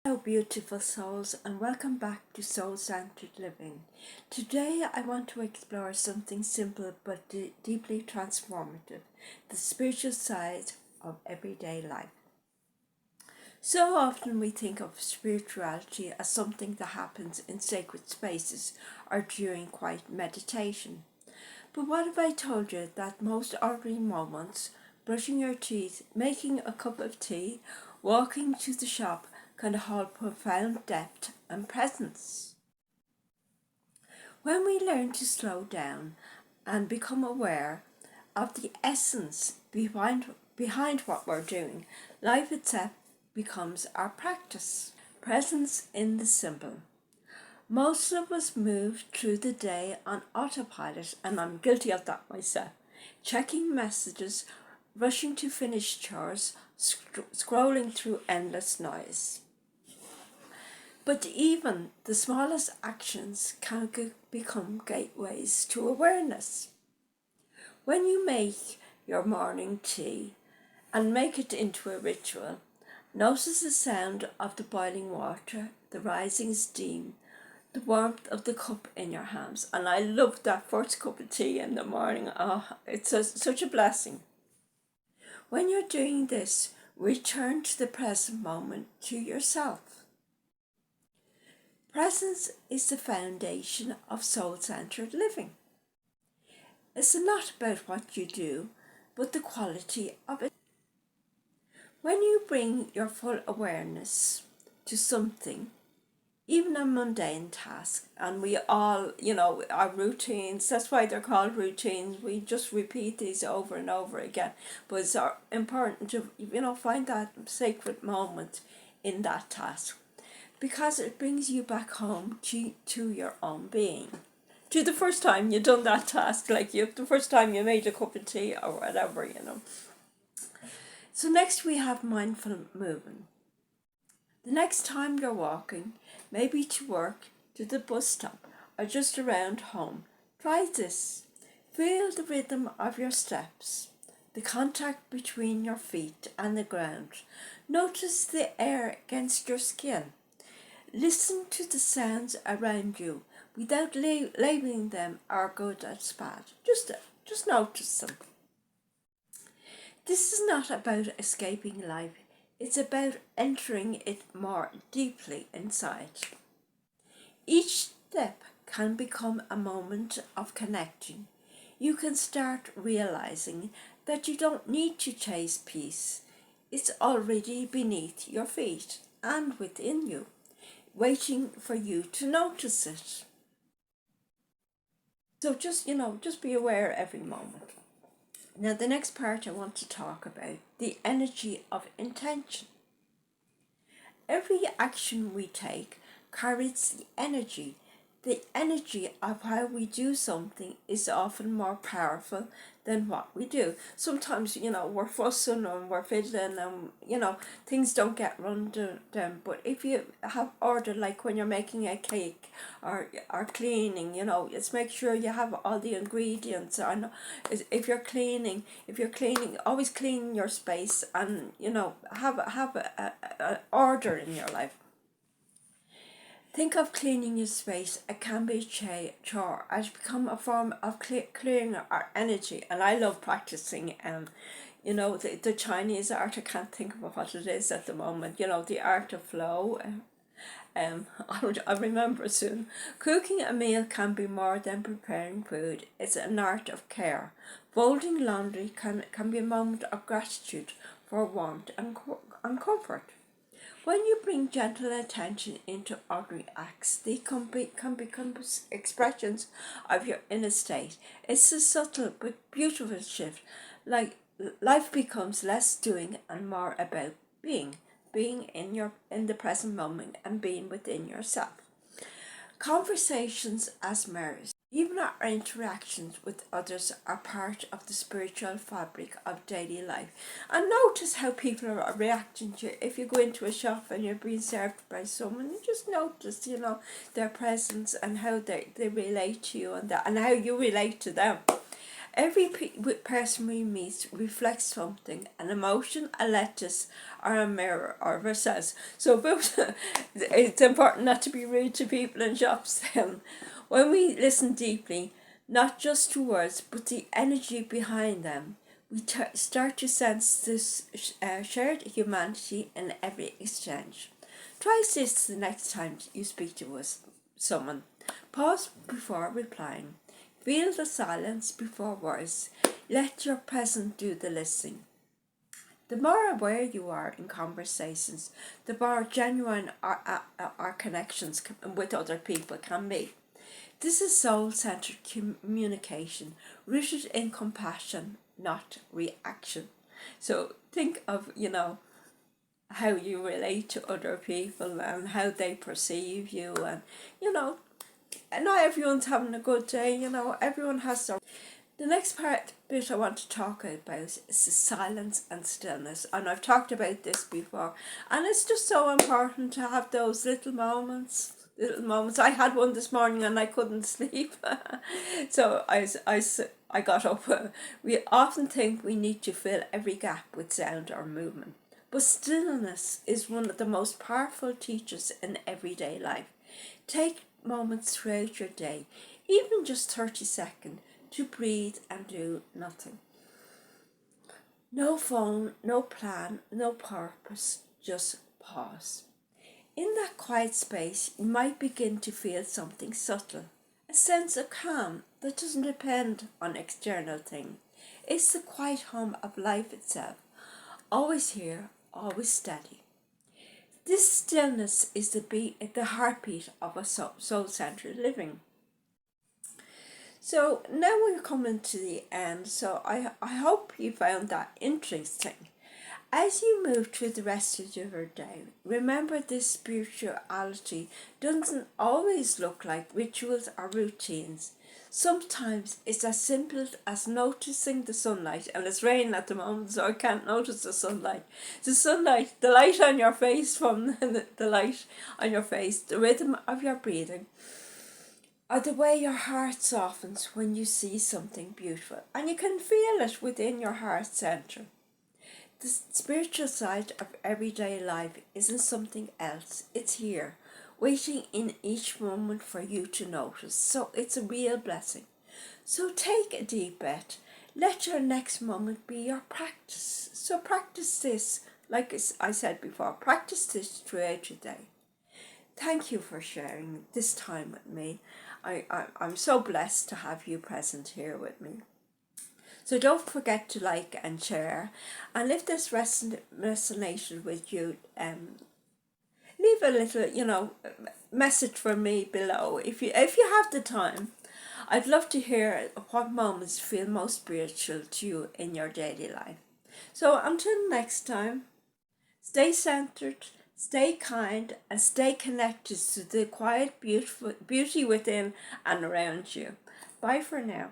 Hello beautiful souls, and welcome back to Soul-Centered Living. Today I want to explore something simple but deeply transformative, the spiritual side of everyday life. So often we think of spirituality as something that happens in sacred spaces or during quiet meditation. But what if I told you that most ordinary moments, brushing your teeth, making a cup of tea, walking to the shop, can hold profound depth and presence? When we learn to slow down and become aware of the essence behind what we're doing, life itself becomes our practice. Presence in the simple. Most of us move through the day on autopilot, and I'm guilty of that myself. Checking messages, rushing to finish chores, scrolling through endless noise. But even the smallest actions can become gateways to awareness. When you make your morning tea and make it into a ritual, notice the sound of the boiling water, the rising steam, the warmth of the cup in your hands. And I love that first cup of tea in the morning. Oh, it's such a blessing. When you're doing this, return to the present moment, to yourself. Presence is the foundation of soul-centered living. It's not about what you do, but the quality of it. When you bring your full awareness to something, even a mundane task, and we all, our routines, that's why they're called routines, we just repeat these over and over again, but it's important to, find that sacred moment in that task, because it brings you back home to your own being. To the first time you done that task, the first time you made a cup of tea or whatever, So next we have mindful movement. The next time you're walking, maybe to work, to the bus stop, or just around home, try this. Feel the rhythm of your steps, the contact between your feet and the ground. Notice the air against your skin. Listen to the sounds around you without labeling them or good or bad. Just notice them. This is not about escaping life. It's about entering it more deeply inside. Each step can become a moment of connection. You can start realizing that you don't need to chase peace. It's already beneath your feet and within you, waiting for you to notice it. So just be aware every moment. Now the next part I want to talk about, the energy of intention. Every action we take carries the energy. The energy of how we do something is often more powerful than what we do. Sometimes, we're fussing and we're fiddling and, things don't get run down. But if you have order, like when you're making a cake or cleaning, just make sure you have all the ingredients. And if you're cleaning, always clean your space and, have a order in your life. Think of cleaning your space. It can be a chore. It's become a form of clearing our energy, and I love practicing. The Chinese art. I can't think of what it is at the moment. The art of flow. I'll remember soon. Cooking a meal can be more than preparing food. It's an art of care. Folding laundry can be a moment of gratitude for warmth and comfort. When you bring gentle attention into ordinary acts, they can become expressions of your inner state. It's a subtle but beautiful shift. Like life becomes less doing and more about being in the present moment and being within yourself. Conversations as mirrors. Even our interactions with others are part of the spiritual fabric of daily life. And notice how people are reacting to you. If you go into a shop and you're being served by someone, you just notice, their presence and how they relate to you and how you relate to them. Every person we meet reflects something, an emotion, a lettuce, or a mirror of ourselves. So it's important not to be rude to people in shops. When we listen deeply, not just to words, but the energy behind them, we start to sense this shared humanity in every exchange. Try this the next time you speak to someone. Pause before replying. Feel the silence before words. Let your presence do the listening. The more aware you are in conversations, the more genuine our connections with other people can be. This is soul-centered communication, rooted in compassion, not reaction. So think of, how you relate to other people and how they perceive you, and, not everyone's having a good day, everyone has their... The next bit I want to talk about is the silence and stillness, and I've talked about this before, and it's just so important to have those little moments. I had one this morning and I couldn't sleep. So I got up. We often think we need to fill every gap with sound or movement, but stillness is one of the most powerful teachers in everyday life. Take moments throughout your day, even just 30 seconds, to breathe and do nothing. No phone, no plan, no purpose, just pause. In that quiet space, you might begin to feel something subtle, a sense of calm that doesn't depend on external things. It's the quiet hum of life itself, always here, always steady. This stillness is the heartbeat of a soul-centered living. So now we're coming to the end, so I hope you found that interesting. As you move through the rest of your day, remember this spirituality doesn't always look like rituals or routines. Sometimes it's as simple as noticing the sunlight, and it's raining at the moment, so I can't notice the sunlight. The light on your face from the light on your face, the rhythm of your breathing, or the way your heart softens when you see something beautiful, and you can feel it within your heart center. The spiritual side of everyday life isn't something else. It's here, waiting in each moment for you to notice. So it's a real blessing. So take a deep breath. Let your next moment be your practice. So practice this, like I said before, practice this throughout your day. Thank you for sharing this time with me. I'm so blessed to have you present here with me. So don't forget to like and share, and if this resonated with you, leave a little, message for me below. If you have the time, I'd love to hear what moments feel most spiritual to you in your daily life. So until next time, stay centered, stay kind, and stay connected to the quiet, beauty within and around you. Bye for now.